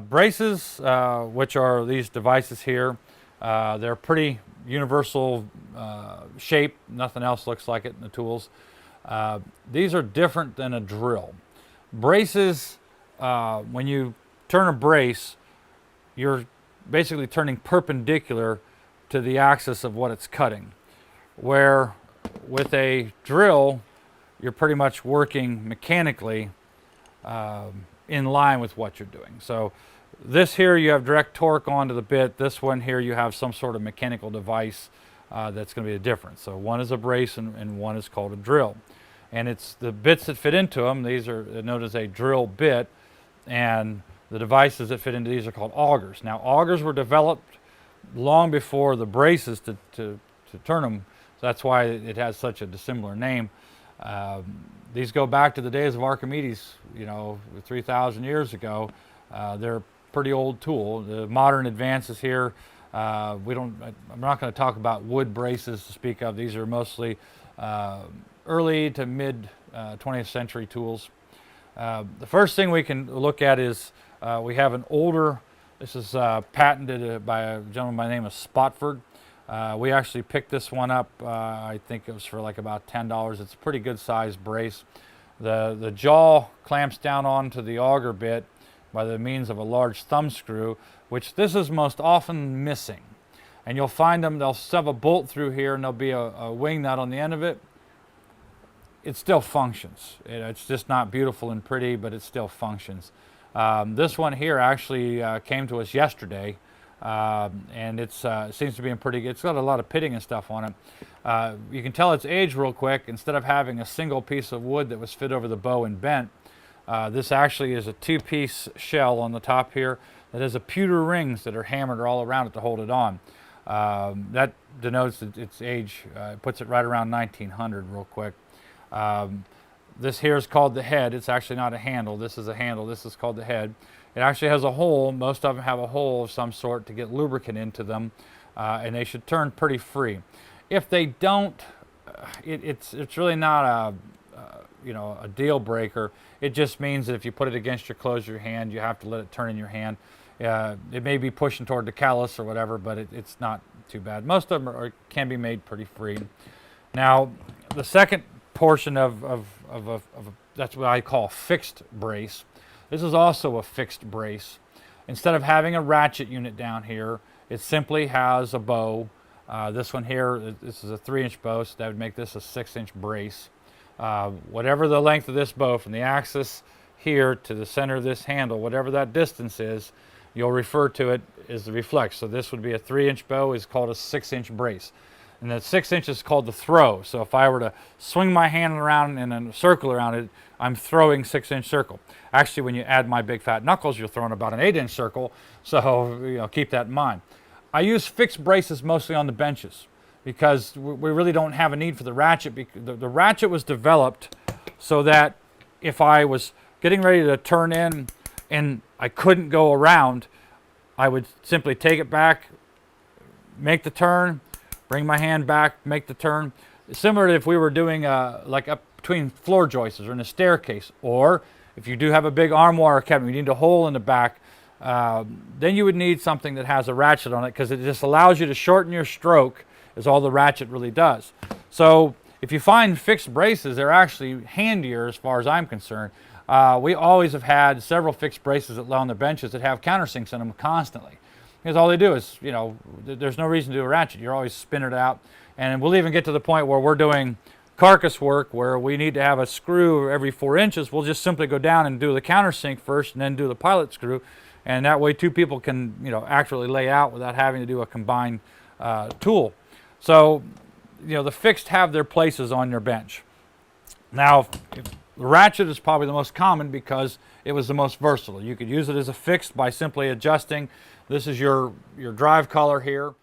Braces, which are these devices here, they're pretty universal shape. Nothing else looks like it in the tools. These are different than a drill. Braces, when you turn a brace, you're basically turning perpendicular to the axis of what it's cutting. Where with a drill, you're pretty much working mechanically in line with what you're doing. So this here, you have direct torque onto the bit. This one here, you have some sort of mechanical device that's going to be the difference. So one is a brace and one is called a drill. And it's the bits that fit into them. These are known as a drill bit, and the devices that fit into these are called augers. Now, augers were developed long before the braces to turn them. So that's why it has such a dissimilar name. These go back to the days of Archimedes, 3,000 years ago. They're a pretty old tool. The modern advances here, I'm not going to talk about wood braces to speak of. These are mostly early to mid 20th century tools. The first thing we can look at is we have an older, this is patented by a gentleman by the name of Spotford. We actually picked this one up, I think it was for like about $10. It's a pretty good sized brace. The jaw clamps down onto the auger bit by the means of a large thumb screw, which this is most often missing. And you'll find them, they'll shove a bolt through here and there'll be a wing nut on the end of it. It still functions. It's just not beautiful and pretty, but it still functions. This one here actually came to us yesterday. And it seems to be in pretty good. It's got a lot of pitting and stuff on it. You can tell it's aged real quick. Instead of having a single piece of wood that was fit over the bow and bent, this actually is a two-piece shell on the top here that has a pewter rings that are hammered all around it to hold it on. That denotes its age. It puts it right around 1900 real quick. This here is called the head. It's actually not a handle. This is a handle. This is called the head. It actually has a hole. Most of them have a hole of some sort to get lubricant into them, and they should turn pretty free. If they don't, it's really not a deal breaker. It just means that if you put it against your close of your hand, you have to let it turn in your hand. It may be pushing toward the callus or whatever, but it's not too bad. Most of them can be made pretty free. Now, the second portion of that's what I call a fixed brace. This is also a fixed brace. Instead of having a ratchet unit down here, it simply has a bow. This one here, this is a 3-inch bow, so that would make this a 6-inch brace. Whatever the length of this bow from the axis here to the center of this handle, whatever that distance is, you'll refer to it as the reflex. So this would be a 3-inch bow, is called a 6-inch brace. And the 6 inches is called the throw. So if I were to swing my hand around in a circle around it, I'm throwing 6-inch circle. Actually, when you add my big fat knuckles, you're throwing about an 8-inch circle. So keep that in mind. I use fixed braces mostly on the benches because we really don't have a need for the ratchet. The ratchet was developed so that if I was getting ready to turn in and I couldn't go around, I would simply take it back, make the turn, bring my hand back, make the turn. Similar to if we were doing like up between floor joists or in a staircase, or if you do have a big armoire cabinet, you need a hole in the back, then you would need something that has a ratchet on it because it just allows you to shorten your stroke is all the ratchet really does. So if you find fixed braces, they're actually handier as far as I'm concerned. We always have had several fixed braces that lay on the benches that have countersinks in them constantly. Because all they do is, there's no reason to do a ratchet. You're always spinning it out. And we'll even get to the point where we're doing carcass work where we need to have a screw every 4 inches. We'll just simply go down and do the countersink first and then do the pilot screw. And that way two people can, accurately lay out without having to do a combined tool. So, the fixed have their places on your bench. Now, the ratchet is probably the most common because it was the most versatile. You could use it as a fixed by simply adjusting. This is your drive collar here.